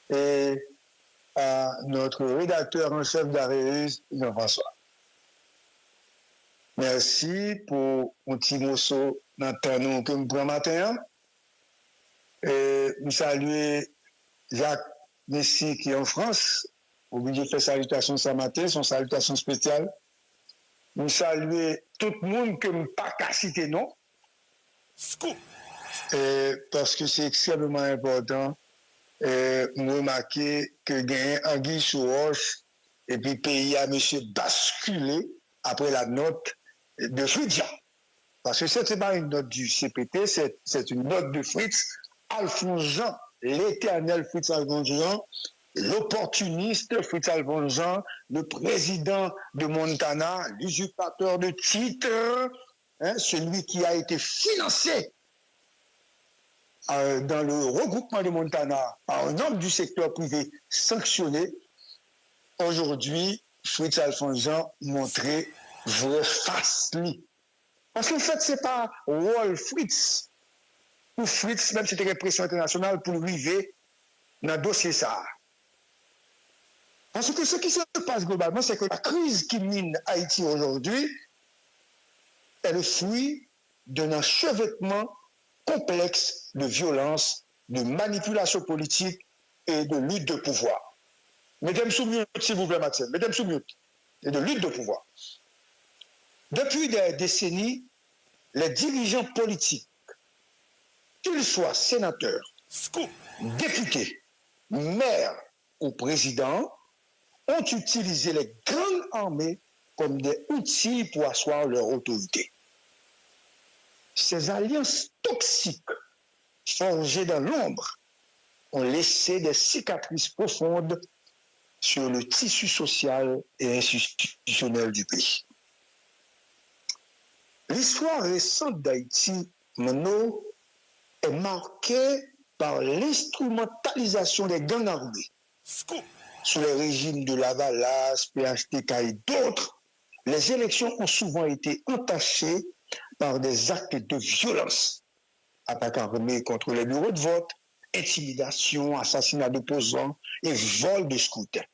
et à notre rédacteur en chef d'Aréus, Jean-François. Merci pour un petit morceau dans le que nous prenons matin. Et nous saluons Jacques Messi qui est en France. Obligé de faire salutation ce matin, son salutation spéciale. Nous saluons tout le monde que nous ne pas qu'à citer, non? Scoop. Parce que c'est extrêmement important. Nous remarquons que gagne Anguille sous roche et puis le pays a monsieur basculé après la note de Fritz. Parce que ce n'est pas une note du CPT, c'est une note de Fritz Alphonse Jean, l'éternel Fritz Alphonse Jean, l'opportuniste Fritz Alphonse Jean, le président de Montana, l'usurpateur de titre, hein, celui qui a été financé dans le regroupement de Montana par un homme du secteur privé sanctionné. Aujourd'hui, Fritz Alphonse Jean montrait vraie face. Parce qu'en fait, ce n'est pas Wolf Fritz ou Fritz, même si c'était répression internationale, pour arriver dans le dossier ça. Parce que ce qui se passe globalement, c'est que la crise qui mine Haïti aujourd'hui est le fruit d'un enchevêtrement complexe de violence, de manipulation politique et de lutte de pouvoir. Mesdames sous-mute, s'il vous plaît, Mathieu, mesdames sous-mute, et de lutte de pouvoir. Depuis des décennies, les dirigeants politiques, qu'ils soient sénateurs, députés, maires ou présidents, ont utilisé les grandes armées comme des outils pour asseoir leur autorité. Ces alliances toxiques, forgées dans l'ombre, ont laissé des cicatrices profondes sur le tissu social et institutionnel du pays. L'histoire récente d'Haïti, Mano, est marquée par l'instrumentalisation des gangs armés. Sous les régimes de Lavalas, PHTK et d'autres, les élections ont souvent été entachées par des actes de violence. Attaques armées contre les bureaux de vote, intimidation, assassinat d'opposants et vol de scrutins.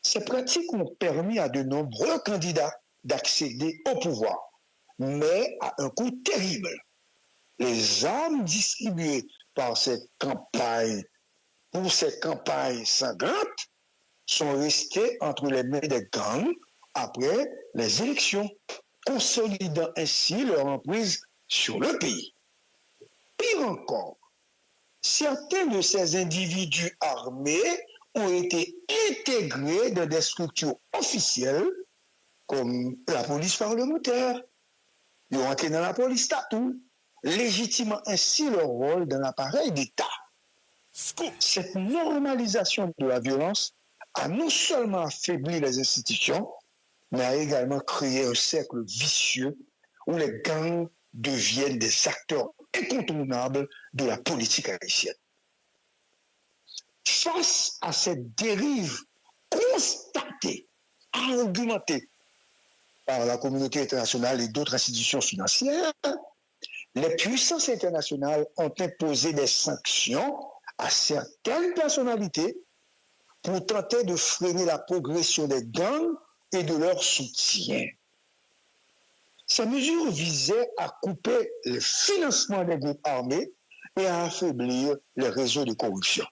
Ces pratiques ont permis à de nombreux candidats d'accéder au pouvoir, mais à un coût terrible. Les armes distribuées par cette campagne, pour ces campagnes sanglantes, sont restées entre les mains des gangs après les élections, consolidant ainsi leur emprise sur le pays. Pire encore, certains de ces individus armés ont été intégrés dans des structures officielles comme la police parlementaire. Ils ont entré dans la police statut, légitimant ainsi leur rôle dans l'appareil d'État. Cette normalisation de la violence a non seulement affaibli les institutions, mais a également créé un cercle vicieux où les gangs deviennent des acteurs incontournables de la politique haïtienne. Face à cette dérive constatée, argumentée par la communauté internationale et d'autres institutions financières, les puissances internationales ont imposé des sanctions à certaines personnalités pour tenter de freiner la progression des gangs et de leur soutien. Ces mesures visaient à couper le financement des groupes armés et à affaiblir les réseaux de corruption.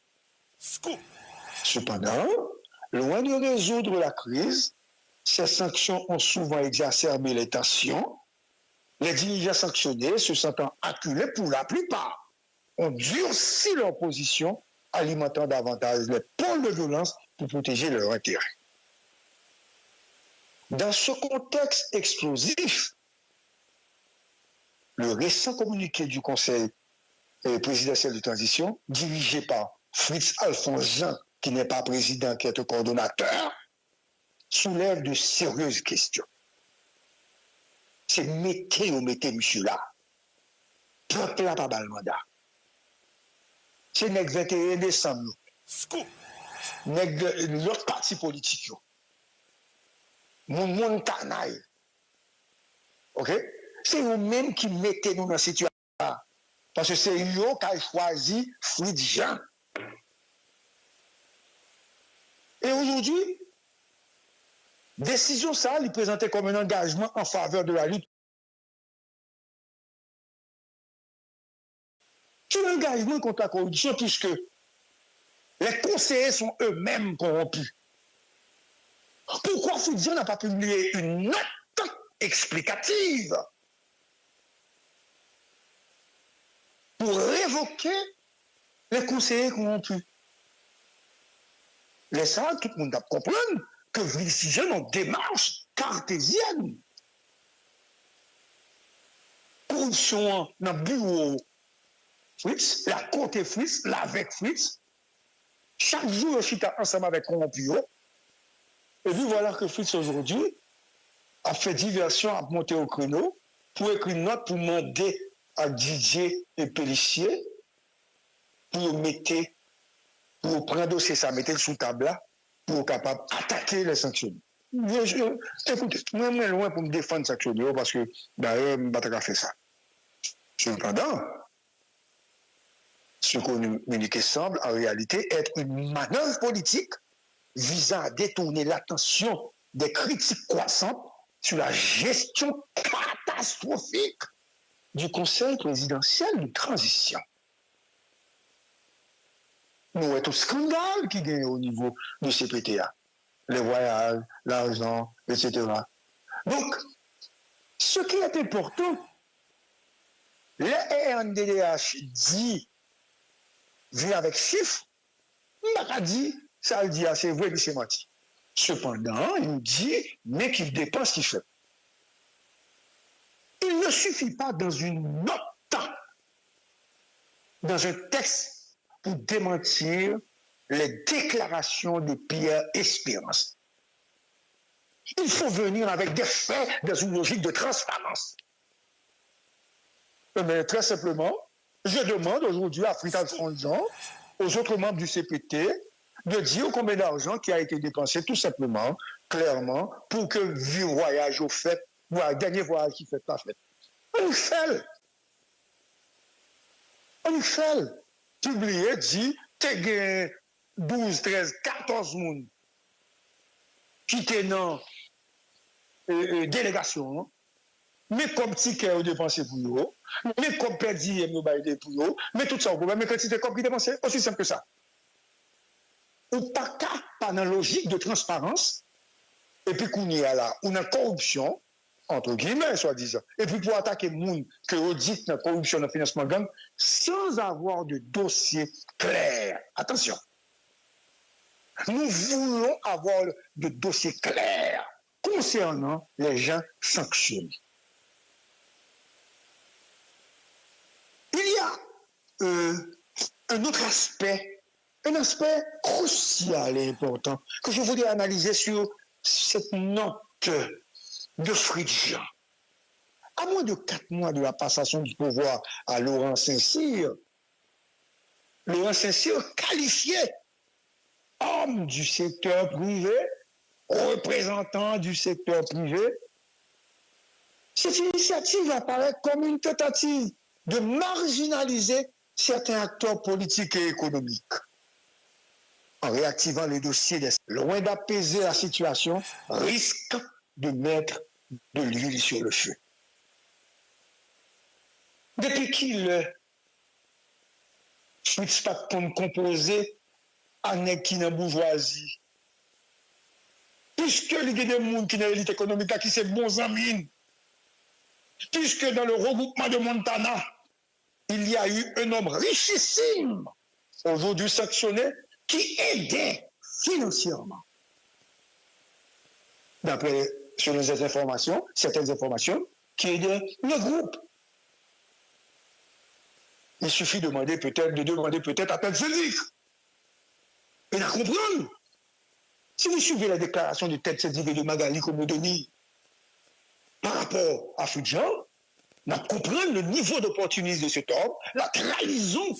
Cependant, loin de résoudre la crise, ces sanctions ont souvent exacerbé les tensions. Les dirigeants sanctionnés, se sentant acculés pour la plupart, ont durci leur position, alimentant davantage les pôles de violence pour protéger leurs intérêts. Dans ce contexte explosif, le récent communiqué du Conseil présidentiel de transition, dirigé par Fritz Alphonse Jean, qui n'est pas président, qui est un coordonnateur, soulève de sérieuses questions. C'est mettez monsieur là. Peuple là pas le mandat. C'est le 21 décembre. L'autre parti politique. Mon canaille. OK? C'est eux-mêmes qui mettez nous dans cette situation. Parce que c'est eux qui ont choisi Fritz Jean. Et aujourd'hui, décision ça, il présentait comme un engagement en faveur de la lutte. C'est un engagement contre la corruption puisque les conseillers sont eux-mêmes corrompus. Pourquoi Foudien n'a pas publié une note explicative pour révoquer les conseillers corrompus? Les ça, tout le monde doit comprendre que Foudien en démarche cartésienne. Corruption dans le bureau Fritz, la côté Fritz, l'avec Fritz. Chaque jour, je suis ensemble avec corrompu. Et puis voilà que Fritz aujourd'hui a fait diversion, a monté au créneau pour écrire une note pour demander à Didier et Pélissier pour prendre dossier ça, mettre le sous table là, pour être capable d'attaquer les sanctions. Écoutez, moi, je suis loin pour me défendre les sanctions parce que d'ailleurs, je ne vais pas faire ça. Cependant, ce communiqué semble en réalité être une manœuvre politique visant à détourner l'attention des critiques croissantes sur la gestion catastrophique du Conseil présidentiel de transition. Nous avons tout scandale qui gagne au niveau du CPTA. Les voyages, l'argent, etc. Donc, ce qui est important, le RNDDH dit, vient avec chiffres, il n'a pas dit, ça le dit, c'est vrai, c'est menti. Cependant, il nous dit, mais qu'il dépense, qu'il fait. Il ne suffit pas dans une note, dans un texte, pour démentir les déclarations de Pierre Espérance. Il faut venir avec des faits dans une logique de transparence. Mais très simplement, je demande aujourd'hui à Frital Fronjon, aux autres membres du CPT, de dire combien d'argent qui a été dépensé, tout simplement, clairement, pour que le voyage au fait, ou le dernier voyage qui fait pas fait. On y fait. On y fait. Publié, dit, t'es 12, 13, 14 moun qui t'es dans délégation, mais comme ticket ou dépensé pour eux, mais comme perdu et nous bailler pour eux, mais tout ça au problème, mais quand tu comme qui dépensé, aussi simple que ça. Ou pas dans la logique de transparence, et puis qu'on y a là, on a corruption, entre guillemets, soi-disant, et puis pour attaquer les gens que audite la corruption dans le financement gang, sans avoir de dossier clair. Attention. Nous voulons avoir de dossiers clairs concernant les gens sanctionnés. Il y a un autre aspect, un aspect crucial et important que je voudrais analyser sur cette note de Fridjian. À moins de 4 mois de la passation du pouvoir à Laurent Saint-Cyr, Laurent Saint-Cyr qualifié homme du secteur privé, représentant du secteur privé, cette initiative apparaît comme une tentative de marginaliser certains acteurs politiques et économiques. En réactivant le dossier, loin d'apaiser la situation, risque de mettre de l'huile sur le feu. Depuis qu'il switch pas comme composé avec qui dans bourgeoisie, puisque il y a des gens qui dans l'élite économique qui c'est bons amis, puisque dans le regroupement de Montana, il y a eu un homme richissime, aujourd'hui sanctionné, qui aidait financièrement. D'après sur certaines informations, qui aidait le groupe. Il suffit de demander peut-être à Ted Sédic. Et à comprendre. Si vous suivez la déclaration de Ted Sédic et de Magali Komodoni par rapport à Fridjian, on comprendre le niveau d'opportunisme de cet homme, la trahison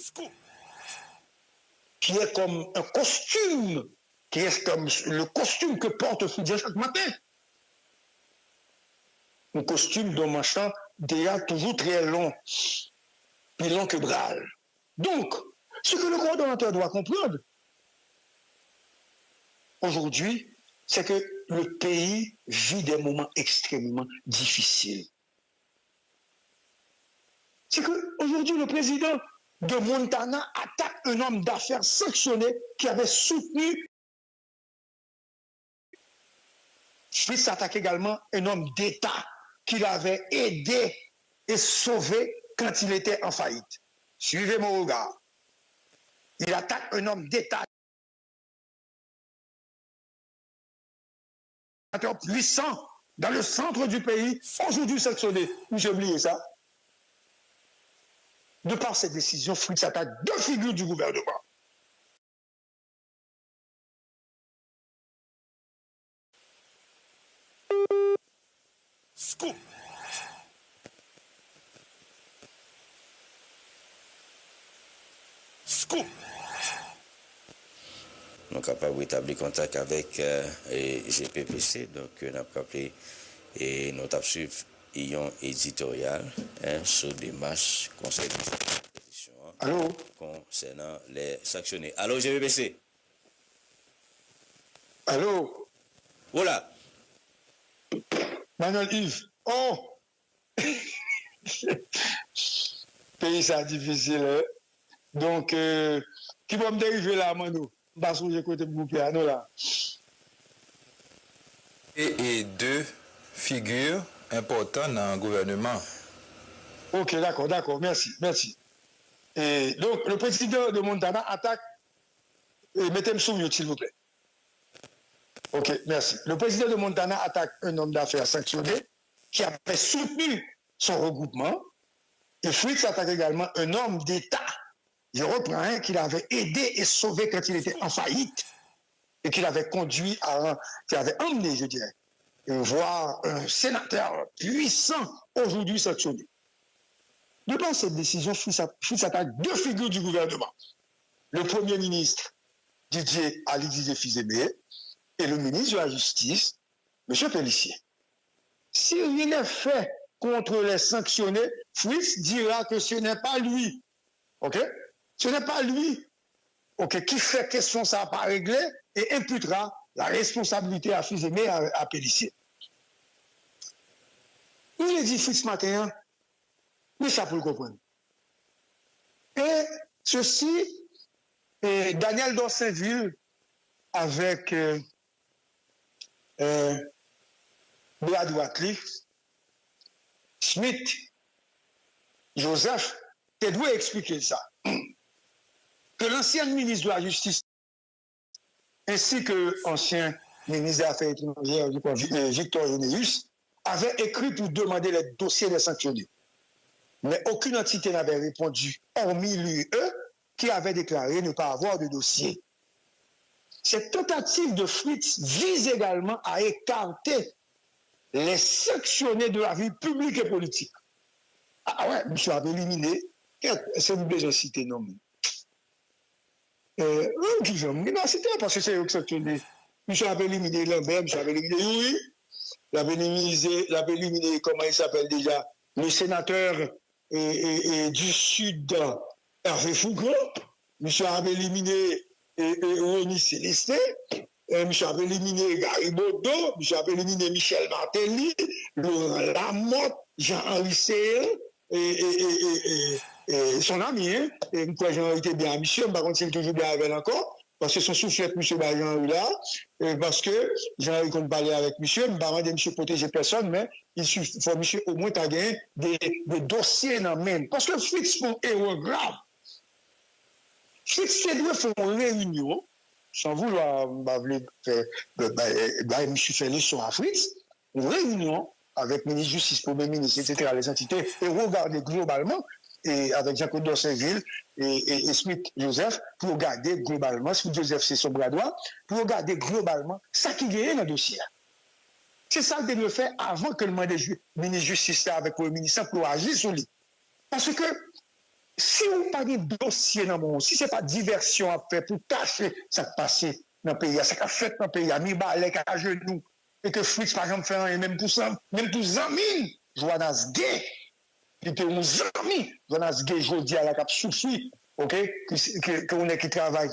qui est comme un costume, qui est comme le costume que porte Fridjian chaque matin. Un costume dont machin déjà toujours très long, plus long que Bral. Donc, ce que le coordonnateur doit comprendre, aujourd'hui, c'est que le pays vit des moments extrêmement difficiles. C'est qu'aujourd'hui, le président de Montana attaque un homme d'affaires sanctionné qui avait soutenu. Fritz attaque également un homme d'État qui l'avait aidé et sauvé quand il était en faillite. Suivez mon regard. Il attaque un homme d'État puissant dans le centre du pays, aujourd'hui sanctionné. J'ai oublié ça. De par cette décision, Fritz attaque deux figures du gouvernement. Scoop. Scoop. Nous sommes capables d'établir contact avec GPPC, donc nous avons appelé et nous avons suivi un éditorial sur des marches conseil Allô? Concernant les sanctionnés. Allô, GPPC? Allô? Voilà. Manuel Yves. Oh! Pays ça difficile. Hein? Donc, qui va me dériver là, Manu? Parce que j'ai côté bouclier à nous là. Et deux figures importantes dans le gouvernement. Ok, d'accord, merci. Et donc, le président de Montana attaque. Mettez-moi sous mute, s'il vous plaît. Ok, merci. Le président de Montana attaque un homme d'affaires sanctionné qui avait soutenu son regroupement. Et Fritz attaque également un homme d'État, je reprends, qu'il avait aidé et sauvé quand il était en faillite et qu'il avait conduit qui avait emmené, je dirais, voir un sénateur puissant aujourd'hui sanctionné. De par cette décision, Fritz attaque deux figures du gouvernement. Le Premier ministre, Ali Didier Fils-Aimé, et le ministre de la Justice, M. Pellissier. Si rien n'est fait contre les sanctionnés, Fritz dira que ce n'est pas lui. OK? Ce n'est pas lui, OK, qui fait question ça pas réglé et imputera la responsabilité à Fils-Aimé à Pellissier. Il a dit Fritz ce matin, mais ça pour le comprendre. Et ceci, Daniel Dorsainville avec Brad Watley, Smith, Joseph, tu dois expliquer ça. Que l'ancien ministre de la Justice, ainsi que l'ancien ministre des Affaires étrangères, Victor Yonéus, avaient écrit pour demander les dossiers des sanctionnés. Mais aucune entité n'avait répondu, hormis l'UE, qui avait déclaré ne pas avoir de dossier. Cette tentative de Fritz vise également à écarter les sanctionnés de la vie publique et politique. Ah ouais, monsieur avait éliminé, c'est une besoin de citer non. Non, c'était parce que c'est eux qui sanctionné. Monsieur avait éliminé Lambert, monsieur avait éliminé oui. Il avait éliminé, comment il s'appelle déjà, le sénateur du Sud, Hervé Foucault. Monsieur avait éliminé René Célestin. Monsieur avait éliminé Garibaldo. Monsieur avait éliminé Michel Martelly, Laurent Lamotte, Jean-Henri Seyel et son ami. Hein? Et moi, Jean-Henri était bien à monsieur, par contre, c'est toujours bien avec encore. Parce que son soufflet, monsieur Jean-Henri là, parce que Jean-Henri qu'on parlait avec monsieur, je ne vais monsieur protéger personne, mais il faut monsieur au moins gagner des dossiers dans le même. Parce que Fritz font un héros grave. Fritz fait une réunion, sans vouloir faire, monsieur fait leçon à Fritz, une réunion avec le ministre de la Justice, Premier ministre, etc., les entités, et regarder globalement, et avec Jean-Claude Dorsainville et Smith Joseph, pour regarder globalement, Smith Joseph c'est son bras droit, pour regarder globalement ça qui gagne dans le dossier. C'est ça que devait faire avant que le ministre de Justice avec le ministre pour agir sur lui. Parce que si on n'a pas de dossier dans le monde, si ce n'est pas diversion à faire pour cacher ce qui passe dans le pays, ce qui a fait dans le pays, à mi-balèque, à genoux, et que Fritz, par exemple, fait rien, même pour Zamine, Jonas Gay, qui était un ami, Jonas Gay, je dis à la cap souffri, ok, qu'on est qui travaille,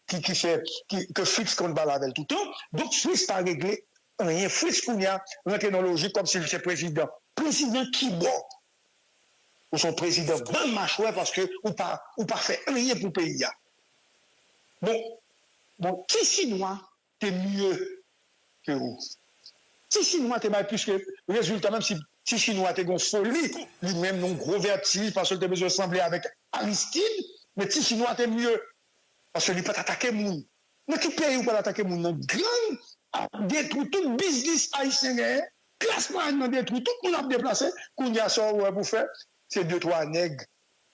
que Fritz compte pas avec tout le temps. Donc Fritz pas réglé rien. Fritz qu'on y a rentré dans la logique comme s'il était président. Président qui bon? Ou son président ban mâchoire parce que ou pas fait rien pour le pays. Bon, qui Chinois t'es mieux que vous? Si Chinois t'es mal plus que résultat, même si Chinois t'es gon folie, lui-même non gros vertige parce que t'es besoin de sembler avec Aristide, mais si Chinois t'es mieux parce que lui pas attaquer moun. Mais qui pays ou pas attaquer moun? Gang a détruit tout business haïtien, classement a détruit tout le monde a déplacé, qu'on y a ça pour faire, c'est 2-3 nègres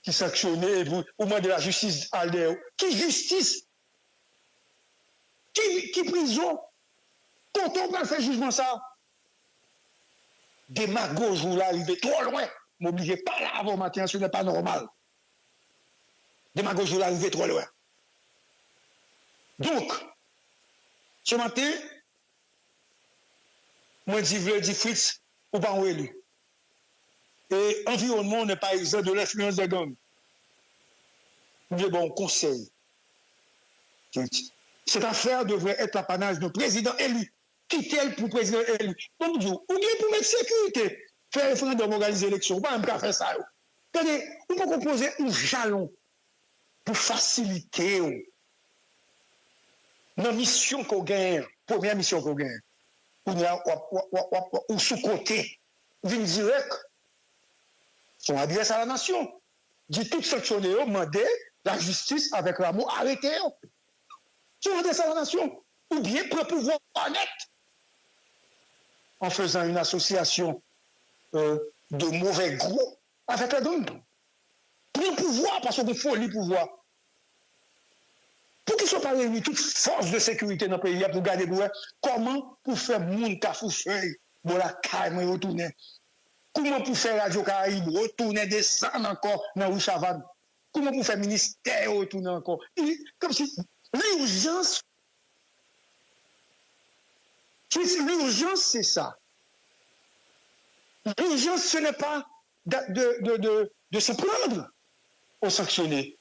qui sanctionnaient au moins de la justice aldéo. Qui justice? Qui prison? Quand on va faire jugement ça, des magos vous là arrivez trop loin. M'obligez pas là avant matin, ce n'est pas normal. Des magos vous là arrivez trop loin. Donc, ce matin, moi je dis Fritz, ou pas élu. Et l'environnement n'est pas exempt de l'influence des gangs. Mais bon, conseil. Cette affaire devrait être l'apanage d'un président élu. Quitte-t-elle pour président élu? Comme vous, ou bien pour mettre sécurité, faire référendum, organiser l'élection, pas même qu'à faire ça. Regardez, on peut proposer un jalon pour faciliter la mission qu'on gagne, première mission qu'on gagne. Ou sous-côté, d'une direct, son adresse à la nation. Dit tout sanctionné, demander la justice avec l'amour, arrêtez. Son adresse à la nation. Ou bien pour pouvoir honnête. En faisant une association de mauvais goût avec la donne. Pour le pouvoir, parce qu'il faut le pouvoir. Pour qu'ils ne soient pas réunis toutes forces de sécurité dans le pays, pour garder comment pour faire moun Kafoufeuille, pour la calme retourner. Comment pour faire Radio Caraïbe, retourner, descendre encore dans Rue Chavannes. Comment pour faire ministère, retourner encore. Comme si l'urgence. L'urgence, c'est ça. L'urgence, ce n'est pas de se prendre aux sanctionnés.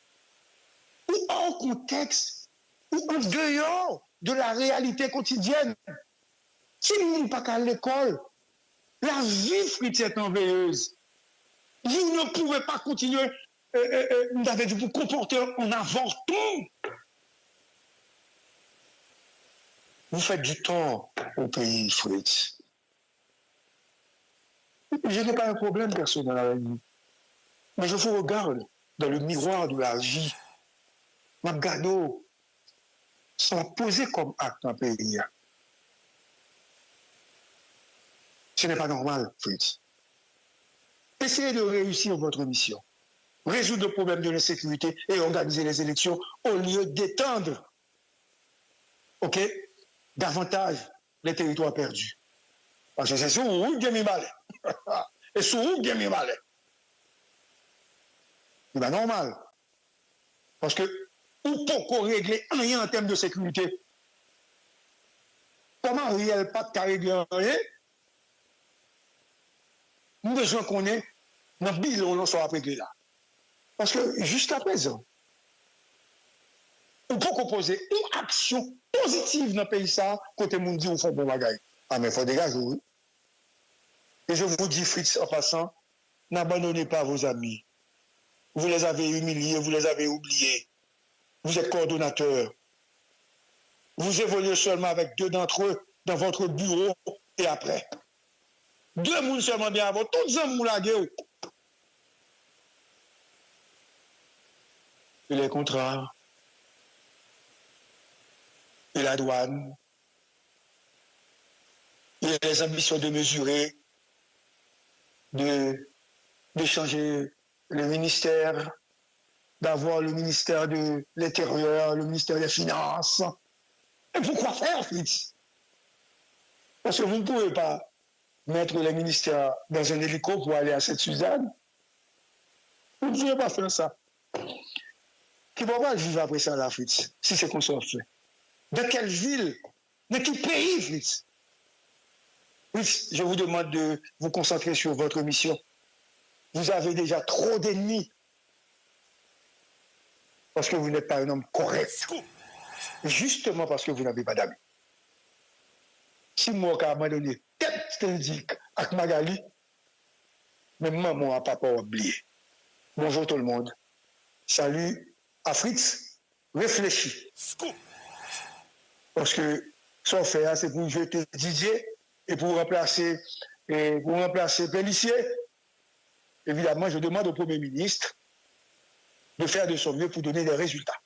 Ou en contexte, ou en dehors de la réalité quotidienne. Si nous n'avons pas qu'à l'école, la vie Fritz est enveilleuse. Vous ne pouvez pas continuer de vous comporter en avorton. Vous faites du tort au pays, Fritz. Je n'ai pas un problème personnel avec vous. Mais je vous regarde dans le miroir de la vie. Magado, ça va poser comme acte dans le pays. Ce n'est pas normal, Fritz. Essayez de réussir votre mission. Résoudre le problème de l'insécurité et organiser les élections au lieu d'étendre. OK? Davantage les territoires perdus. Parce que c'est sous où il y a mal. Et sous où il y a mal. C'est pas normal. Parce que, ou pour régler rien en termes de sécurité. Comment Ariel pas de régler rien? Nous besoin qu'on ait notre bilan, on soit réglé là. Parce que jusqu'à présent, on peut proposer une action positive dans le pays, ça, côté moun dit, on fait bon bagaille. Ah, mais il faut dégager, oui. Et je vous dis, Fritz, en passant, n'abandonnez pas vos amis. Vous les avez humiliés, vous les avez oubliés. Vous êtes coordonnateur. Vous évoluez seulement avec 2 d'entre eux dans votre bureau et après. 2 mouns seulement bien avant, tous les mouns la gueule. Et les contrats. Et la douane, et les ambitions de mesurer, de changer le ministère, d'avoir le ministère de l'Intérieur, le ministère des Finances. Et pourquoi faire, Fritz? Parce que vous ne pouvez pas mettre les ministères dans un hélico pour aller à Sainte-Suzanne. Vous ne pouvez pas faire ça. Qui va pas vivre après ça, là, Fritz, si c'est qu'on s'en fait? De quelle ville? De quel pays, Fritz? Fritz, je vous demande de vous concentrer sur votre mission. Vous avez déjà trop d'ennemis. Parce que vous n'êtes pas un homme correct. Justement parce que vous n'avez pas d'amis. Si moi, à un moment donné, tête indique avec Magali, même maman à papa oublié. Bonjour tout le monde. Salut à Fritz. Réfléchis. Parce que son fait, c'est pour jeter Didier et pour remplacer Pellissier. Évidemment, je demande au Premier ministre de faire de son mieux pour donner des résultats.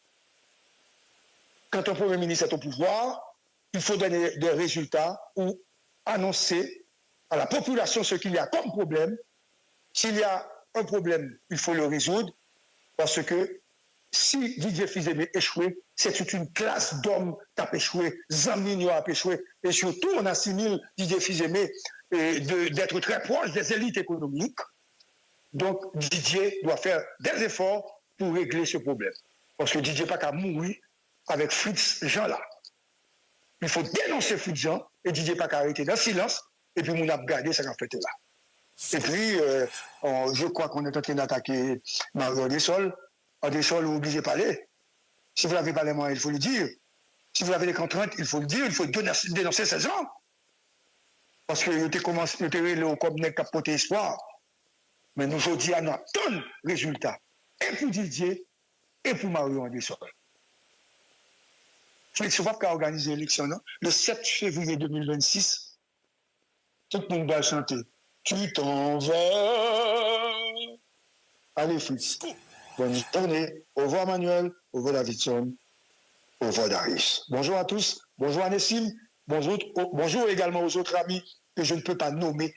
Quand un Premier ministre est au pouvoir, il faut donner des résultats ou annoncer à la population ce qu'il y a comme problème. S'il y a un problème, il faut le résoudre, parce que si Didier Fils-Aimé échoué, c'est toute une classe d'hommes qui a échoué, Zamigno a échoué, et surtout on assimile Didier Fils-Aimé d'être très proche des élites économiques. Donc Didier doit faire des efforts pour régler ce problème. Parce que Didier n'a pas qu'à mourir avec Fritz Jean là. Il faut dénoncer Fritz Jean et Didier n'a pas qu'à arrêter dans le silence et puis on a gardé ça qu'a fait là. Et puis, je crois qu'on est en train d'attaquer Mario Desol. En Desol, vous obligez de parler. Si vous n'avez pas les moyens, il faut le dire. Si vous avez les contraintes, il faut le dire. Il faut dénoncer ces gens. Parce que vous avez commencé comme nèg qui a porté espoir. Mais nous, aujourd'hui, on a tonne de résultats. Et pour Didier, et pour Mario Desol. Félix Ouaf a organisé l'élection le 7 février 2026. Tout le monde va chanter. Tu t'en vas. Allez, Fritz. Bonne journée. Au revoir, Manuel. Au revoir, Davidson. Au revoir, Darius. Bonjour à tous. Bonjour à Nessim. Bonjour également aux autres amis que je ne peux pas nommer